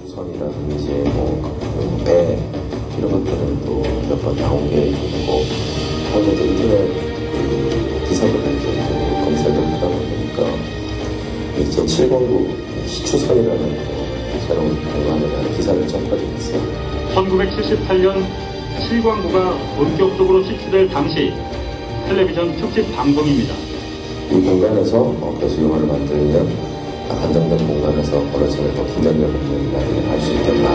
우선이라든지 배 이런 것들은 또 몇 번 나온 게 있고 현재도 인터넷 기사들을 이제 검색을 하다 보니까 2709 시추선이라는 새로운 공간에 기사를 접하게 됐어요. 1978년 칠광구가 본격적으로 시추될 당시 텔레비전 특집 방송입니다. 이 공간에서 그래서 영화를 만들면 안정된 공간에서 벌어지는 긴장감 있는 이야기를 할 수 있겠나.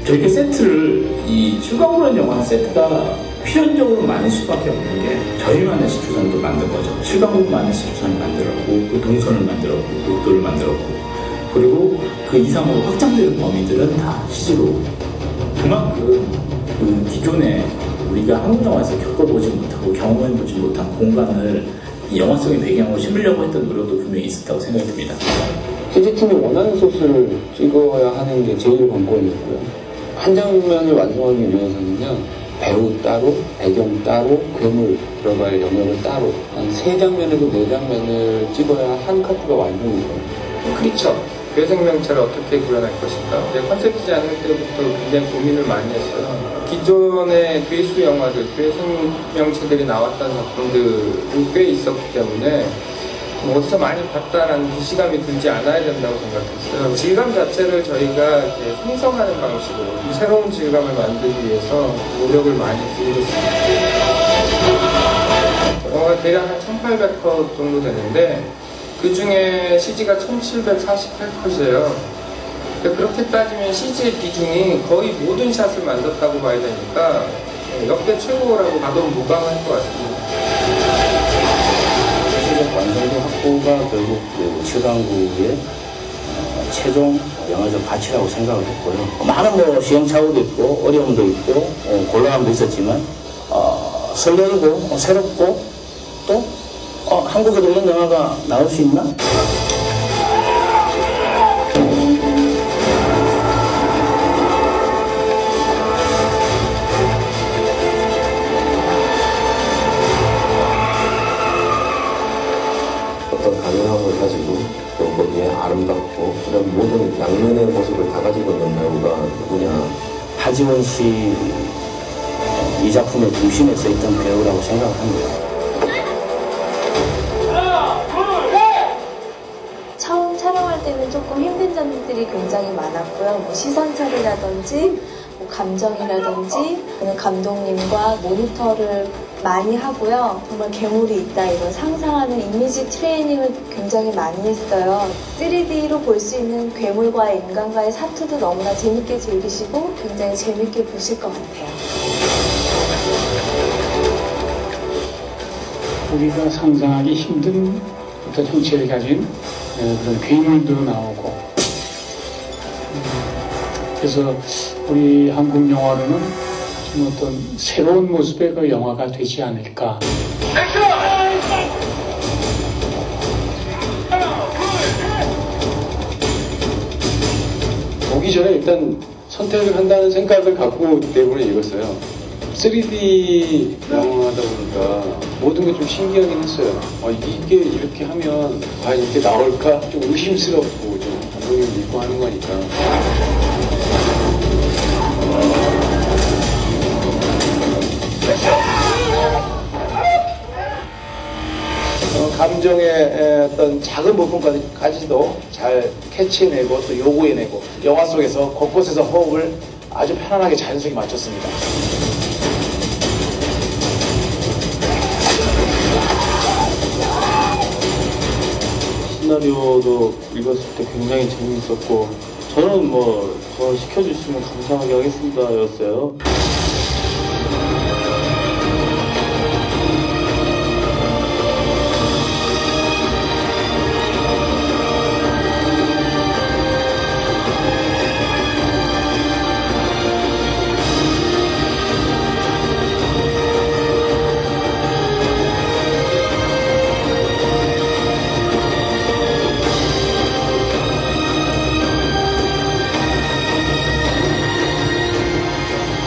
저렇게 세트를 이 칠광구라는 영화 세트가 필연적으로 많을 수밖에 없는 게 저희만의 시추선도 만든 거죠. 칠광구만의 시추선을 만들었고 그 동선을 만들었고 국도를 만들었고 그리고 그 이상으로 확장되는 범위들은 다 CG로 그만큼 그 기존에 우리가 한국 영화에서 겪어보지 못하고 경험해보지 못한 공간을 이 영화성의 배경으로 심으려고 했던 노력도 분명히 있었다고 생각이 듭니다. CG팀이 원하는 소스를 찍어야 하는 게 제일 관건이었고요. 한 장면을 완성하기 위해서는요, 배우 따로, 배경 따로, 괴물 들어갈 영역을 따로 한 3장면에서 4장면을 찍어야 한 카트가 완성이 돼요. 크리처, 괴생명체를 어떻게 구현할 것인가. 컨셉 디자인을 때부터 굉장히 고민을 많이 했어요. 기존의 괴수 영화들, 괴생명체들이 나왔던 작품들이 꽤 있었기 때문에 어디서 많이 봤다라는 기시감이 들지 않아야 된다고 생각했어요. 질감 자체를 저희가 이렇게 생성하는 방식으로 새로운 질감을 만들기 위해서 노력을 많이 기울였습니다. 영화가 대략 한 1800컷 정도 되는데 그 중에 CG가 1748컷이에요. 그렇게 따지면 CG의 비중이 거의 모든 샷을 만졌다고 봐야 되니까 역대 최고라고 봐도 무방할 것 같습니다. 완성도 확보가 결국 칠광구의 최종 영화적 가치라고 생각을 했고요. 많은 시행착오도 있고 어려움도 있고 곤란함도 있었지만 설레이고 새롭고 또 한국에도 이런 영화가 나올 수 있나? 어떤 가능함을 가지고 또 거기에 아름답고 그런 모든 양면의 모습을 다 가지고 있는 배우가 누구냐. 하지원 씨 이 작품의 중심에 서 있던 배우라고 생각을 합니다. 처음 촬영할 때는 조금 힘든 점들이 굉장히 많았고요. 뭐 시선 처리라든지 뭐 감정이라든지 감독님과 모니터를 많이 하고요. 정말 괴물이 있다 이런 상상하는 이미지 트레이닝을 굉장히 많이 했어요. 3D로 볼 수 있는 괴물과의 인간과의 사투도 너무나 재밌게 즐기시고 굉장히 재밌게 보실 것 같아요. 우리가 상상하기 힘든 어떤 형체를 가진 그런 괴물도 나오고 그래서 우리 한국 영화로는 좀 어떤 새로운 모습의 그 영화가 되지 않을까. 보기 전에 일단 선택을 한다는 생각을 갖고 대본을 읽었어요. 3D 영화다 보니까 모든 게 좀 신기하긴 했어요. 이게 이렇게 하면 과연 이렇게 나올까? 좀 의심스럽고 좀 감독님 믿고 하는 거니까. 감정의 어떤 작은 부분까지도 잘 캐치해내고 또 요구해내고 영화 속에서 곳곳에서 호흡을 아주 편안하게 자연스럽게 맞췄습니다. 시나리오도 읽었을 때 굉장히 재미있었고 저는 더 시켜주시면 감사하게 하겠습니다 였어요.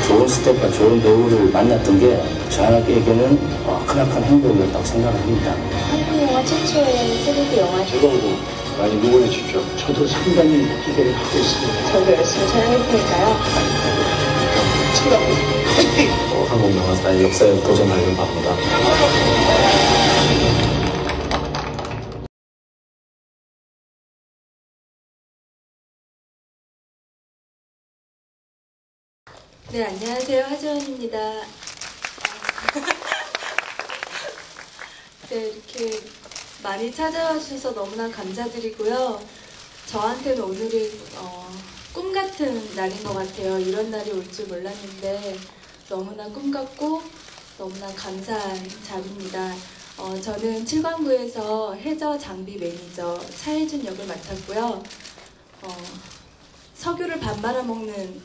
좋은 스태프와 좋은 배우를 만났던 게 저에게는 크나큰 행복이었다고 생각을 합니다. 한국 영화 최초의 3D 영화 칠광구 많이 응원해 주십시오. 저도 상당히 기대를 하고 있습니다. 저도 열심히 촬영할 테니까요. 한국 영화사의 역사에 도전하려고 합니다. 네, 안녕하세요. 하지원입니다. 네, 이렇게 많이 찾아와 주셔서 너무나 감사드리고요. 저한테는 오늘은 꿈 같은 날인 것 같아요. 이런 날이 올 줄 몰랐는데 너무나 꿈 같고 너무나 감사한 자리입니다. 저는 칠광구에서 해저 장비 매니저 차혜준 역을 맡았고요. 석유를 반 말아먹는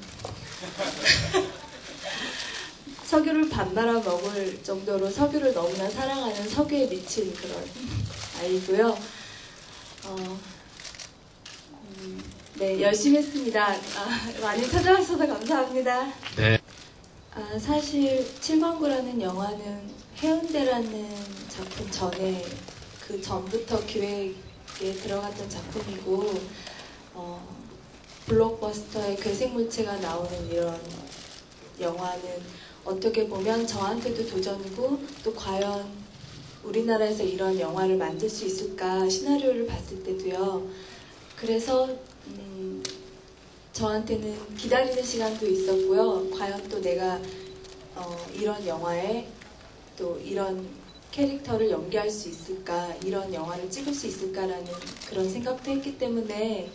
석유를 반 말아먹을 정도로 석유를 너무나 사랑하는 석유에 미친 그런 아이고요. 네, 열심히 했습니다. 많이 찾아와주셔서 감사합니다. 네. 사실 칠광구라는 영화는 해운대라는 작품 전에 그 전부터 기획에 들어갔던 작품이고 블록버스터의 괴생물체가 나오는 이런 영화는 어떻게 보면 저한테도 도전이고 또 과연 우리나라에서 이런 영화를 만들 수 있을까 시나리오를 봤을 때도요. 그래서 저한테는 기다리는 시간도 있었고요. 과연 또 내가 이런 영화에 또 이런 캐릭터를 연기할 수 있을까, 이런 영화를 찍을 수 있을까라는 그런 생각도 했기 때문에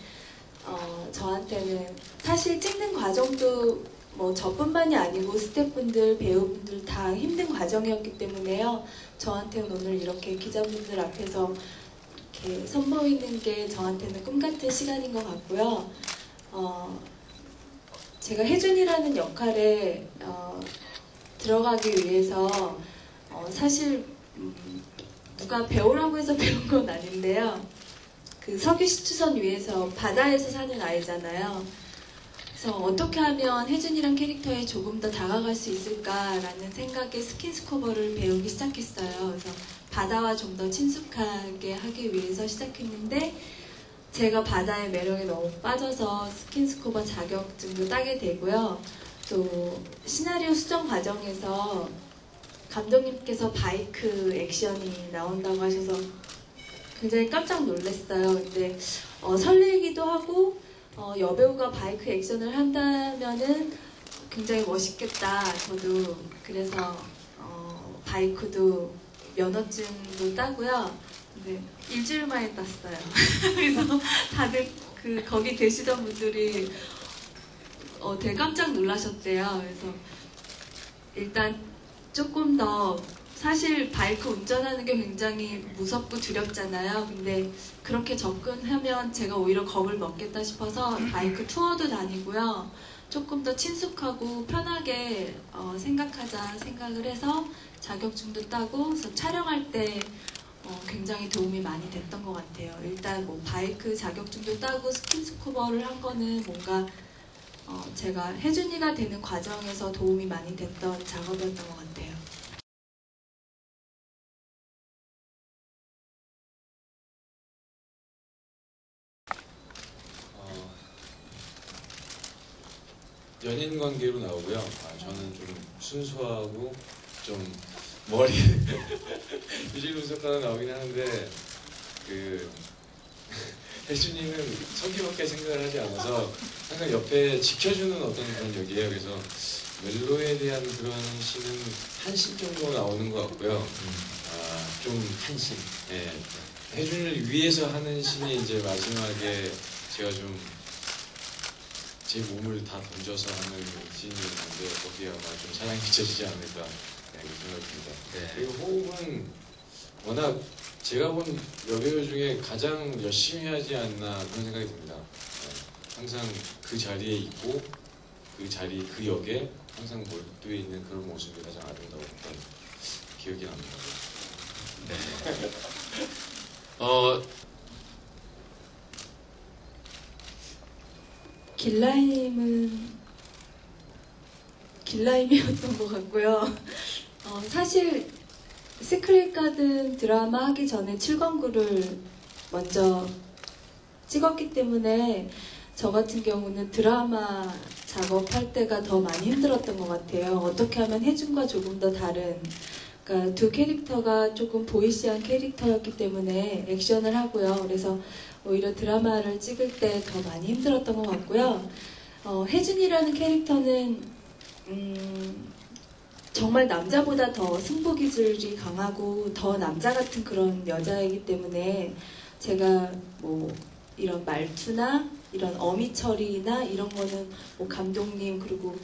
저한테는 사실 찍는 과정도 뭐 저뿐만이 아니고 스태프분들, 배우분들 다 힘든 과정이었기 때문에요. 저한테는 오늘 이렇게 기자분들 앞에서 이렇게 선보이는 게 저한테는 꿈 같은 시간인 것 같고요. 제가 혜준이라는 역할에 들어가기 위해서 사실 누가 배우라고 해서 배운 건 아닌데요. 그 석유시추선 위에서 바다에서 사는 아이잖아요. 그래서 어떻게 하면 혜준이란 캐릭터에 조금 더 다가갈 수 있을까라는 생각에 스킨스쿠버를 배우기 시작했어요. 그래서 바다와 좀 더 친숙하게 하기 위해서 시작했는데 제가 바다의 매력에 너무 빠져서 스킨스쿠버 자격증도 따게 되고요. 또 시나리오 수정 과정에서 감독님께서 바이크 액션이 나온다고 하셔서 굉장히 깜짝 놀랐어요. 근데 설레기도 하고 여배우가 바이크 액션을 한다면은 굉장히 멋있겠다. 저도 그래서 바이크도 면허증도 따고요. 근데 일주일 만에 땄어요. 그래서 다들 거기 계시던 분들이 되게 깜짝 놀라셨대요. 그래서 일단 조금 더 사실 바이크 운전하는 게 굉장히 무섭고 두렵잖아요. 근데 그렇게 접근하면 제가 오히려 겁을 먹겠다 싶어서 바이크 투어도 다니고요. 조금 더 친숙하고 편하게 생각하자 생각을 해서 자격증도 따고 그래서 촬영할 때 굉장히 도움이 많이 됐던 것 같아요. 일단 뭐 바이크 자격증도 따고 스킨스쿠버를 한 거는 뭔가 제가 혜준이가 되는 과정에서 도움이 많이 됐던 작업이었던 것 같아요. 연인 관계로 나오고요. 저는 좀 순수하고 좀 머리 유질 분석가로 나오긴 하는데 혜준이는 석유밖에 생각을 하지 않아서 항상 옆에 지켜주는 어떤 그런 역이에요. 그래서 멜로에 대한 그런 씬은 한 씬 정도 나오는 것 같고요. 좀 한씬. 예. 혜준이를 위해서 하는 씬이 이제 마지막에 제가 좀 제 몸을 다 던져서 하는 씬이 있는데 거기에 아마 좀 사랑이 비춰지지 않을까 생각합니다. 네. 그리고 호흡은 워낙 제가 본 여배우 중에 가장 열심히 하지 않나 그런 생각이 듭니다. 항상 그 자리에 있고 그 역에 항상 몰두해 있는 그런 모습이 가장 아름다웠던 기억이 납니다. 네. 길라임이었던 것 같고요. 사실 시크릿 가든 드라마 하기 전에 칠광구를 먼저 찍었기 때문에 저 같은 경우는 드라마 작업할 때가 더 많이 힘들었던 것 같아요. 어떻게 하면 혜준과 조금 더 다른, 그러니까 두 캐릭터가 조금 보이시한 캐릭터였기 때문에 액션을 하고요. 그래서 오히려 드라마를 찍을 때 더 많이 힘들었던 것 같고요. 혜준이라는 캐릭터는 정말 남자보다 더 승부기질이 강하고 더 남자 같은 그런 여자이기 때문에 제가 뭐 이런 말투나 이런 어미 처리나 이런 거는 뭐 감독님 그리고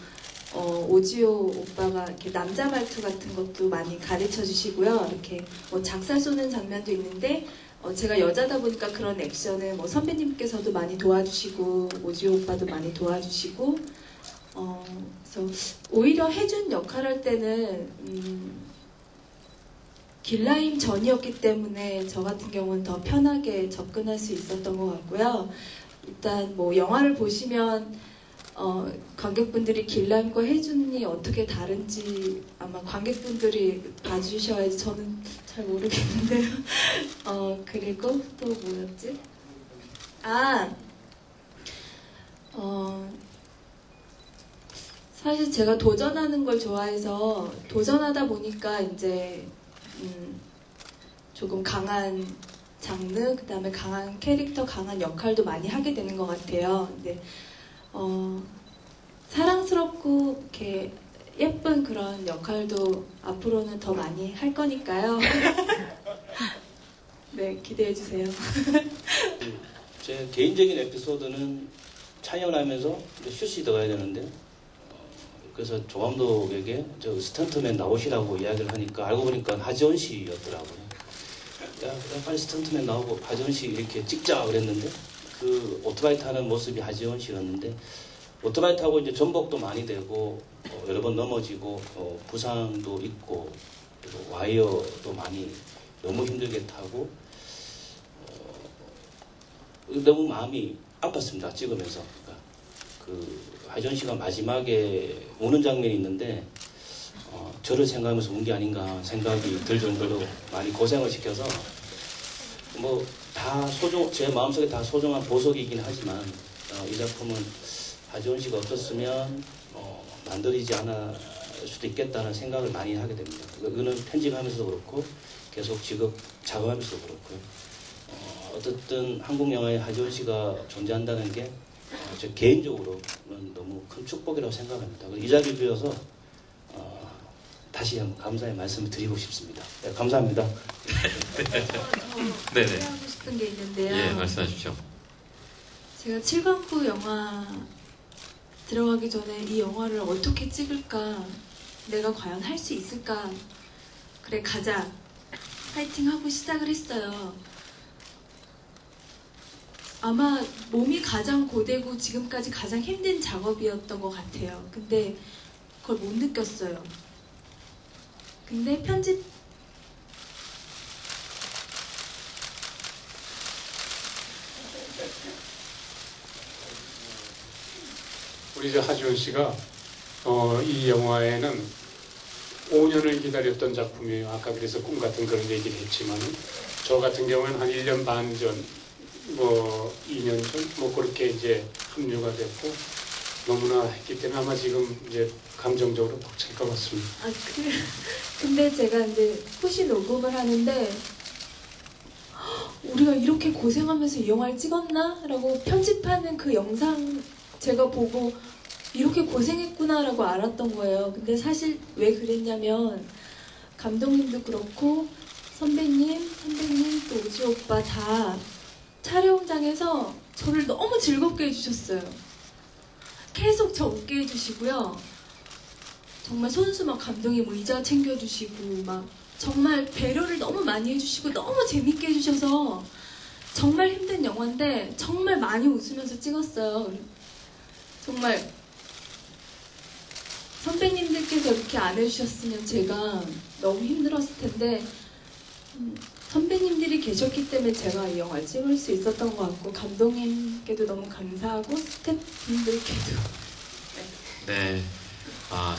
오지호 오빠가 이렇게 남자 말투 같은 것도 많이 가르쳐 주시고요. 이렇게 뭐 작살 쏘는 장면도 있는데 제가 여자다 보니까 그런 액션을 뭐 선배님께서도 많이 도와주시고 오지호 오빠도 많이 도와주시고 그래서 오히려 혜준 역할할 때는 길라임 전이었기 때문에 저 같은 경우는 더 편하게 접근할 수 있었던 것 같고요. 일단 뭐 영화를 보시면 관객분들이 길라임과 혜준이 어떻게 다른지 아마 관객분들이 봐주셔야지 저는 잘 모르겠는데요. 그리고 또 뭐였지? 사실 제가 도전하는 걸 좋아해서 도전하다 보니까 이제 조금 강한 장르, 그 다음에 강한 캐릭터, 강한 역할도 많이 하게 되는 것 같아요. 근데 사랑스럽고 이렇게 예쁜 그런 역할도 앞으로는 더 많이 할 거니까요. 네, 기대해 주세요. 제 개인적인 에피소드는 촬영을 하면서 슛이 들어가야 되는데 그래서 조 감독에게 저 스턴트맨 나오시라고 이야기를 하니까 알고 보니까 하지원 씨였더라고요. 야, 빨리 스턴트맨 나오고 하지원 씨 이렇게 찍자 그랬는데 그 오토바이 타는 모습이 하지원 씨였는데 오토바이 타고 이제 전복도 많이 되고 여러 번 넘어지고 부상도 있고 그리고 와이어도 많이 너무 힘들게 타고 너무 마음이 아팠습니다. 찍으면서. 그러니까 그 하지원 씨가 마지막에 우는 장면이 있는데 저를 생각하면서 운 게 아닌가 생각이 들 정도로 많이 고생을 시켜서 뭐 다 제 마음속에 다 소중한 보석이긴 하지만 이 작품은 하지원 씨가 없었으면 만들어지지 않을 수도 있겠다는 생각을 많이 하게 됩니다. 그거는 편집하면서도 그렇고 계속 작업하면서도 그렇고요. 어쨌든 한국 영화에 하지원 씨가 존재한다는 게 저 개인적으로는 너무 큰 축복이라고 생각합니다. 이 자리를 빌어서 다시 한번 감사의 말씀을 드리고 싶습니다. 네, 감사합니다. 네네. 하고 싶은 게 있는데요. 예, 말씀하십시오. 제가 7광구 영화 들어가기 전에 이 영화를 어떻게 찍을까, 내가 과연 할 수 있을까, 그래 가자, 파이팅 하고 시작을 했어요. 아마 몸이 가장 고되고 지금까지 가장 힘든 작업이었던 것 같아요. 근데 그걸 못 느꼈어요. 근데 우리 저 하지원 씨가 이 영화에는 5년을 기다렸던 작품이에요. 아까 그래서 꿈 같은 그런 얘기를 했지만 저 같은 경우는 한 1년 반 전, 뭐 2년 전, 뭐 그렇게 이제 합류가 됐고 너무나 했기 때문에 아마 지금 이제 감정적으로 벅찰 것 같습니다. 근데 제가 이제 후시 녹음을 하는데 우리가 이렇게 고생하면서 이 영화를 찍었나? 라고 편집하는 그 영상 제가 보고 이렇게 고생했구나 라고 알았던 거예요. 근데 사실 왜 그랬냐면 감독님도 그렇고 선배님 또 오지 오빠 다 촬영장에서 저를 너무 즐겁게 해주셨어요. 계속 저 웃게 해주시고요. 정말 손수 막 감독이 뭐 의자 챙겨주시고 막 정말 배려를 너무 많이 해주시고 너무 재밌게 해주셔서 정말 힘든 영화인데 정말 많이 웃으면서 찍었어요. 정말 선배님들께서 이렇게 안 해주셨으면 제가 너무 힘들었을 텐데 선배님들이 계셨기 때문에 제가 이 영화를 찍을 수 있었던 것 같고 감독님께도 너무 감사하고 스태프분들께도 네.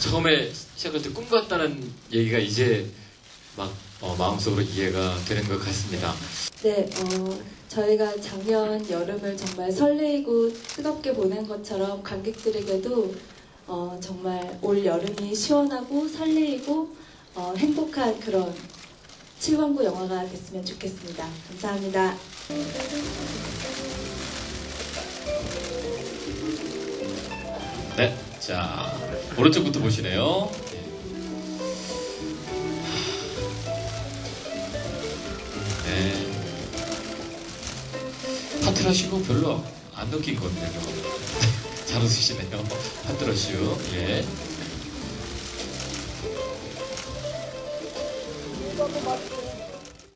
처음에 시작할 때 꿈 같다는 얘기가 이제 막 마음속으로 이해가 되는 것 같습니다. 네, 저희가 작년 여름을 정말 설레이고 뜨겁게 보낸 것처럼 관객들에게도 정말 올 여름이 시원하고 설레이고 행복한 그런 칠광구 영화가 됐으면 좋겠습니다. 감사합니다. 네, 자 오른쪽부터 보시네요. 네. 파트라슈 별로 안 느낀 것 같아요. 잘 웃으시네요. 파트라슈. 예.